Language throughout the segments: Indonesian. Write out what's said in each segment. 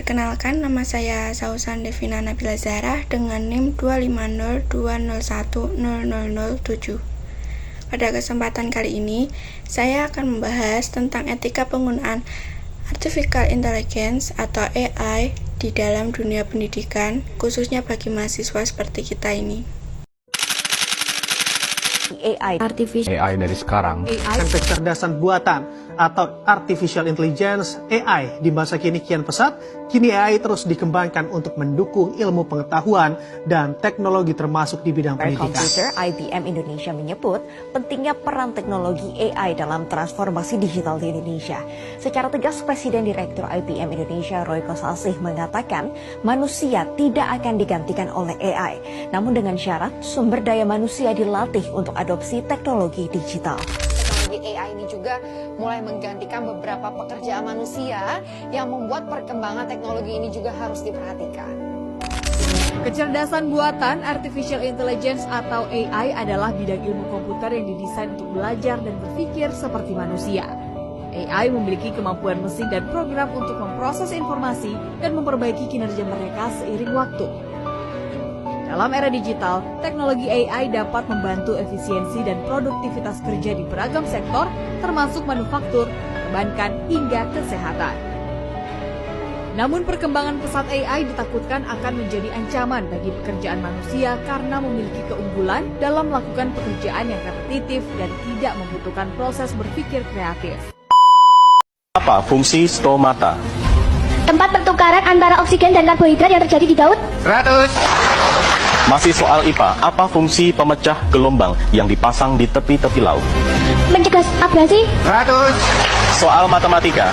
Perkenalkan, nama saya Sausan Devina Nabila Zahra dengan NIM 25020100007. Pada kesempatan kali ini, saya akan membahas tentang etika penggunaan Artificial Intelligence atau AI di dalam dunia pendidikan, khususnya bagi mahasiswa seperti kita ini. AI dari sekarang, kecerdasan buatan atau Artificial Intelligence AI di masa kini kian pesat. Kini AI terus dikembangkan untuk mendukung ilmu pengetahuan dan teknologi termasuk di bidang pendidikan. Komputer IBM Indonesia menyebut pentingnya peran teknologi AI dalam transformasi digital di Indonesia. Secara tegas, Presiden Direktur IBM Indonesia Roy Kosasih mengatakan manusia tidak akan digantikan oleh AI, namun dengan syarat sumber daya manusia dilatih untuk adopsi teknologi digital. Teknologi AI ini juga mulai menggantikan beberapa pekerjaan manusia yang membuat perkembangan teknologi ini juga harus diperhatikan. Kecerdasan buatan Artificial Intelligence atau AI adalah bidang ilmu komputer yang didesain untuk belajar dan berpikir seperti manusia. AI memiliki kemampuan mesin dan program untuk memproses informasi dan memperbaiki kinerja mereka seiring waktu. Dalam era digital, teknologi AI dapat membantu efisiensi dan produktivitas kerja di beragam sektor, termasuk manufaktur, perbankan, hingga kesehatan. Namun perkembangan pesat AI ditakutkan akan menjadi ancaman bagi pekerjaan manusia karena memiliki keunggulan dalam melakukan pekerjaan yang repetitif dan tidak membutuhkan proses berpikir kreatif. apa fungsi stomata? Tempat pertukaran antara oksigen dan karbohidrat yang terjadi di laut. 100. Masih soal IPA, apa fungsi pemecah gelombang yang dipasang di tepi-tepi laut? Mencegah abrasi. 100. Soal matematika,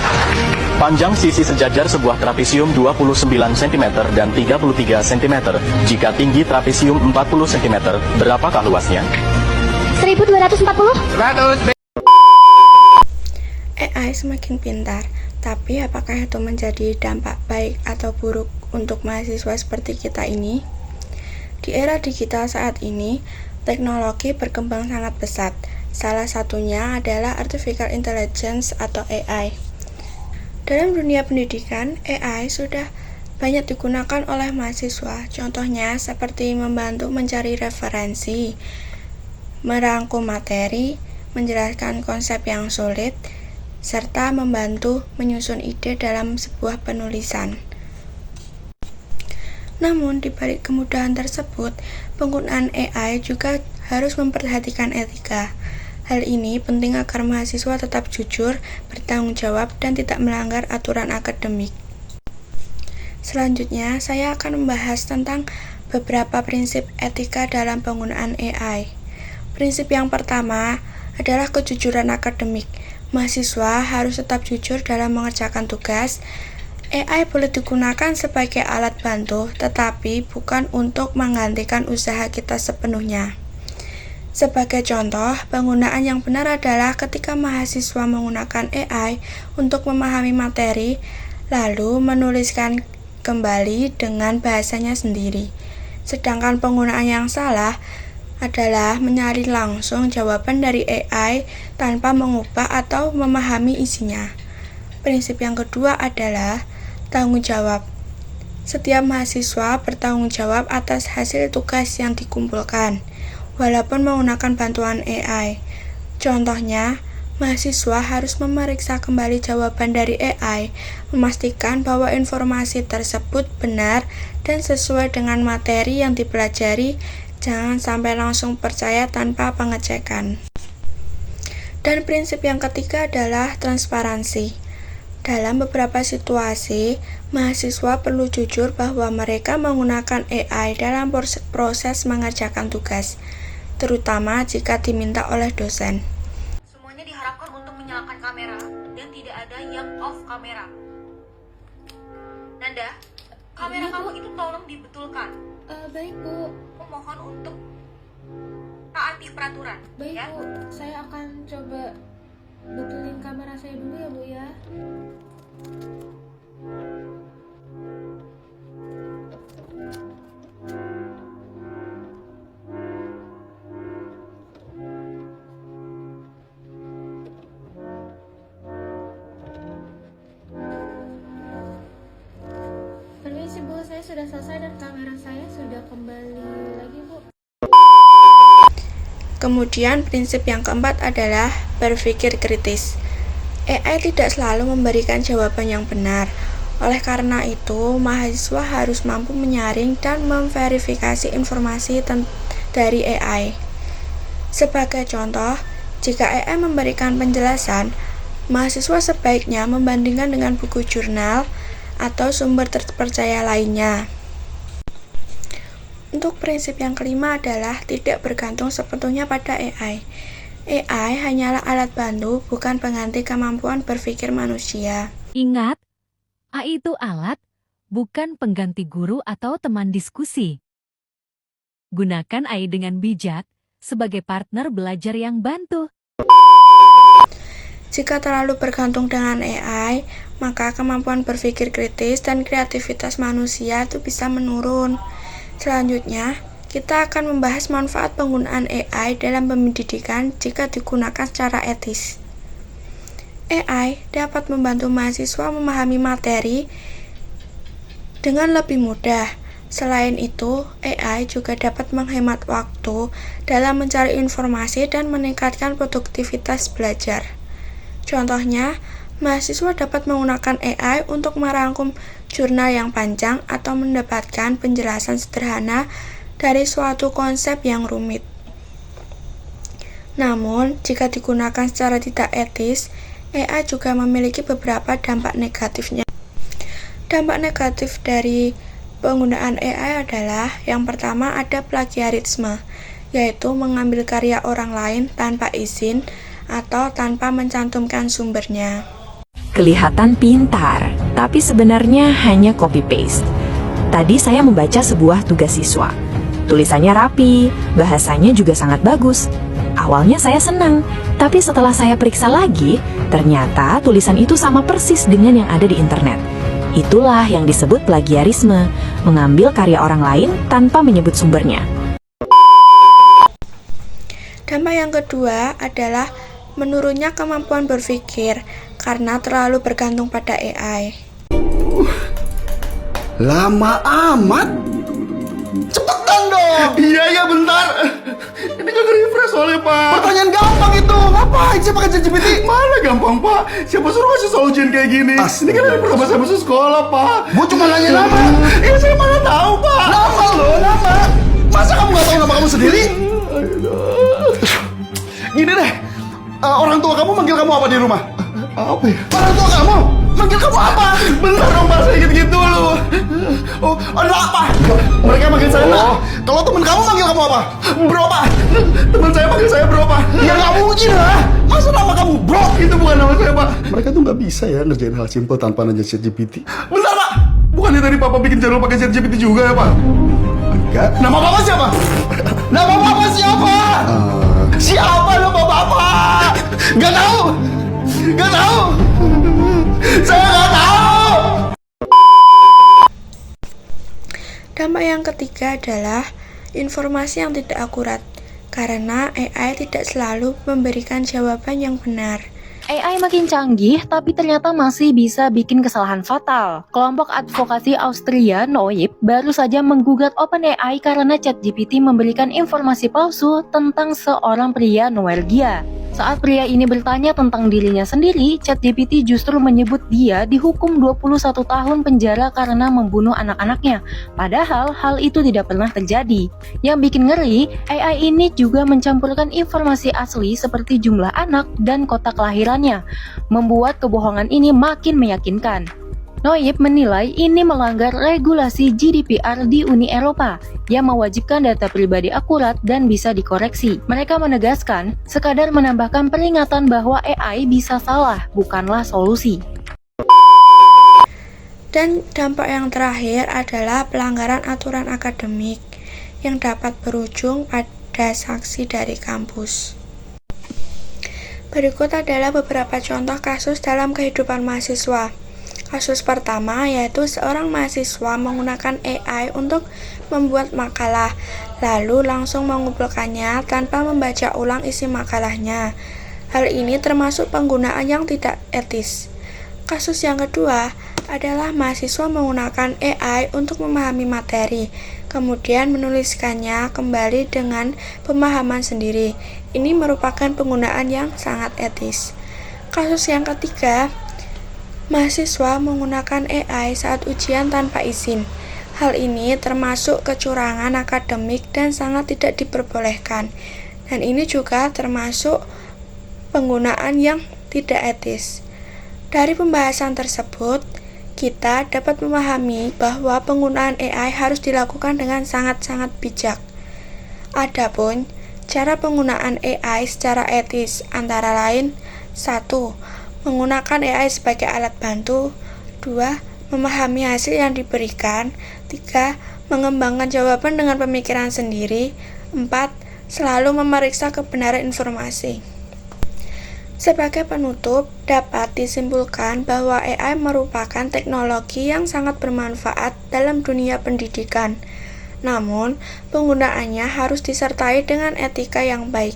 panjang sisi sejajar sebuah trapesium 29 cm dan 33 cm. Jika tinggi trapesium 40 cm, berapakah luasnya? 1240. 100. AI semakin pintar, tapi apakah itu menjadi dampak baik atau buruk untuk mahasiswa seperti kita ini? Di era digital saat ini, teknologi berkembang sangat pesat. Salah satunya adalah Artificial Intelligence atau AI. Dalam dunia pendidikan, AI sudah banyak digunakan oleh mahasiswa. Contohnya seperti membantu mencari referensi, merangkum materi, menjelaskan konsep yang sulit, serta membantu menyusun ide dalam sebuah penulisan. Namun, di balik kemudahan tersebut, penggunaan AI juga harus memperhatikan etika. Hal ini penting agar mahasiswa tetap jujur, bertanggung jawab, dan tidak melanggar aturan akademik. Selanjutnya, saya akan membahas tentang beberapa prinsip etika dalam penggunaan AI. Prinsip yang pertama adalah kejujuran akademik. Mahasiswa harus tetap jujur dalam mengerjakan tugas. AI boleh digunakan sebagai alat bantu, tetapi bukan untuk menggantikan usaha kita sepenuhnya. Sebagai contoh, penggunaan yang benar adalah ketika mahasiswa menggunakan AI untuk memahami materi, lalu menuliskan kembali dengan bahasanya sendiri. Sedangkan penggunaan yang salah adalah mencari langsung jawaban dari AI tanpa mengubah atau memahami isinya. Prinsip yang kedua adalah tanggung jawab. Setiap mahasiswa bertanggung jawab atas hasil tugas yang dikumpulkan, walaupun menggunakan bantuan AI. Contohnya, mahasiswa harus memeriksa kembali jawaban dari AI, memastikan bahwa informasi tersebut benar dan sesuai dengan materi yang dipelajari. Jangan sampai langsung percaya tanpa pengecekan. Dan prinsip yang ketiga adalah transparansi. Dalam beberapa situasi, mahasiswa perlu jujur bahwa mereka menggunakan AI dalam proses mengerjakan tugas, terutama jika diminta oleh dosen. Semuanya diharapkan untuk menyalakan kamera dan tidak ada yang off kamera. Nanda, kamera kamu itu tolong dibetulkan. Baik, Bu. Aku mohon untuk taati peraturan. Baik, ya? Bu. Saya akan coba betulin kamera saya dulu ya, Bu ya. saya sudah selesai dan kamera saya sudah kembali lagi, Bu. Kemudian prinsip yang keempat adalah berpikir kritis. AI tidak selalu memberikan jawaban yang benar. Oleh karena itu, mahasiswa harus mampu menyaring dan memverifikasi informasi dari AI. Sebagai contoh, jika AI memberikan penjelasan, mahasiswa sebaiknya membandingkan dengan buku jurnal atau sumber terpercaya lainnya. Untuk prinsip yang kelima adalah tidak bergantung sepenuhnya pada AI. AI hanyalah alat bantu, bukan pengganti kemampuan berpikir manusia. Ingat, AI itu alat, bukan pengganti guru atau teman diskusi. Gunakan AI dengan bijak sebagai partner belajar yang bantu. Jika terlalu bergantung dengan AI, maka kemampuan berpikir kritis dan kreativitas manusia itu bisa menurun. Selanjutnya, kita akan membahas manfaat penggunaan AI dalam pendidikan jika digunakan secara etis. AI dapat membantu mahasiswa memahami materi dengan lebih mudah. Selain itu, AI juga dapat menghemat waktu dalam mencari informasi dan meningkatkan produktivitas belajar. Contohnya, mahasiswa dapat menggunakan AI untuk merangkum jurnal yang panjang atau mendapatkan penjelasan sederhana dari suatu konsep yang rumit. Namun, jika digunakan secara tidak etis, AI juga memiliki beberapa dampak negatifnya. Dampak negatif dari penggunaan AI adalah yang pertama ada plagiarisme, yaitu mengambil karya orang lain tanpa izin atau tanpa mencantumkan sumbernya. Kelihatan pintar, tapi sebenarnya hanya copy-paste. Tadi saya membaca sebuah tugas siswa. Tulisannya rapi, bahasanya juga sangat bagus. Awalnya saya senang, tapi setelah saya periksa lagi, ternyata tulisan itu sama persis dengan yang ada di internet. Itulah yang disebut plagiarisme, mengambil karya orang lain tanpa menyebut sumbernya. Dampak yang kedua adalah menurunnya kemampuan berpikir karena terlalu bergantung pada AI. Lama amat. Cepetan dong. Iya bentar. Ini gak refresh soalnya, Pak. Pertanyaan gampang itu. Ngapain sih pakai ChatGPT? Mana gampang, Pak? Siapa suruh kasih soal ujian kayak gini? Ini kan hari pertama saya masuk sekolah, Pak. Gua cuma nanya nama. Iya, saya mana tahu, Pak. Nama lo, nama. Masa kamu gak tahu nama kamu sendiri? Gini deh. Orang tua kamu manggil kamu apa di rumah? Apa ya? Orang tua kamu manggil kamu apa? Bentar dong, Pak, saya gitu-gitu dulu. Oh, ada apa? Mereka manggil saya nak. Kalau temen kamu manggil kamu apa? Bro, Pak. Temen saya manggil saya bro, Pak. Ya nggak mungkin lah. Masa nama kamu bro? Itu bukan nama saya, Pak. Mereka tuh nggak bisa ya ngerjain hal simple tanpa nanya ChatGPT. Bentar, Pak. Bukannya tadi Papa bikin channel pakai ChatGPT juga ya, Pak? Enggak. Nama Papa siapa? Nama Papa siapa? Siapa nama Papa? Gak tahu. Gak tahu. Saya gak tahu. Dampak yang ketiga adalah informasi yang tidak akurat, karena AI tidak selalu memberikan jawaban yang benar. AI makin canggih, tapi ternyata masih bisa bikin kesalahan fatal. Kelompok advokasi Austria, NOIP, baru saja menggugat OpenAI karena ChatGPT memberikan informasi palsu tentang seorang pria Norwegia. Saat pria ini bertanya tentang dirinya sendiri, ChatGPT justru menyebut dia dihukum 21 tahun penjara karena membunuh anak-anaknya. Padahal hal itu tidak pernah terjadi. Yang bikin ngeri, AI ini juga mencampurkan informasi asli seperti jumlah anak dan kota kelahirannya, membuat kebohongan ini makin meyakinkan. NOIP menilai ini melanggar regulasi GDPR di Uni Eropa yang mewajibkan data pribadi akurat dan bisa dikoreksi. Mereka menegaskan, sekadar menambahkan peringatan bahwa AI bisa salah, bukanlah solusi. Dan dampak yang terakhir adalah pelanggaran aturan akademik yang dapat berujung pada sanksi dari kampus. Berikut adalah beberapa contoh kasus dalam kehidupan mahasiswa. Kasus pertama yaitu seorang mahasiswa menggunakan AI untuk membuat makalah, lalu langsung mengumpulkannya tanpa membaca ulang isi makalahnya. Hal ini termasuk penggunaan yang tidak etis. Kasus yang kedua adalah mahasiswa menggunakan AI untuk memahami materi, kemudian menuliskannya kembali dengan pemahaman sendiri. Ini merupakan penggunaan yang sangat etis. Kasus yang ketiga, mahasiswa menggunakan AI saat ujian tanpa izin. Hal ini termasuk kecurangan akademik dan sangat tidak diperbolehkan. Dan ini juga termasuk penggunaan yang tidak etis. Dari pembahasan tersebut, kita dapat memahami bahwa penggunaan AI harus dilakukan dengan sangat-sangat bijak. Adapun cara penggunaan AI secara etis antara lain: 1. Menggunakan AI sebagai alat bantu. 2. Memahami hasil yang diberikan. 3. Mengembangkan jawaban dengan pemikiran sendiri. 4. Selalu memeriksa kebenaran informasi. Sebagai penutup, dapat disimpulkan bahwa AI merupakan teknologi yang sangat bermanfaat dalam dunia pendidikan. Namun, penggunaannya harus disertai dengan etika yang baik,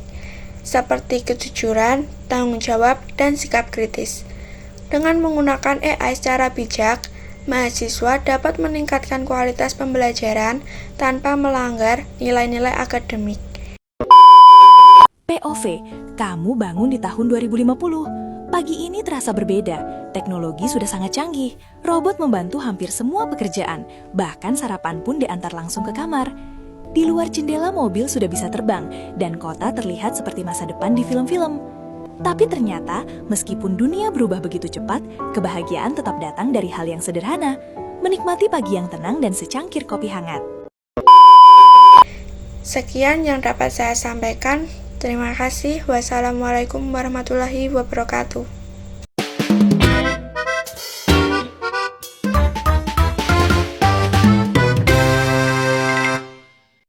seperti kejujuran, tanggung jawab, dan sikap kritis. Dengan menggunakan AI secara bijak, mahasiswa dapat meningkatkan kualitas pembelajaran tanpa melanggar nilai-nilai akademik. POV, kamu bangun di tahun 2050. Pagi ini terasa berbeda. Teknologi sudah sangat canggih. Robot membantu hampir semua pekerjaan. Bahkan sarapan pun diantar langsung ke kamar. Di luar jendela mobil sudah bisa terbang, dan kota terlihat seperti masa depan di film-film. Tapi ternyata, meskipun dunia berubah begitu cepat, kebahagiaan tetap datang dari hal yang sederhana. Menikmati pagi yang tenang dan secangkir kopi hangat. Sekian yang dapat saya sampaikan. Terima kasih. Wassalamualaikum warahmatullahi wabarakatuh.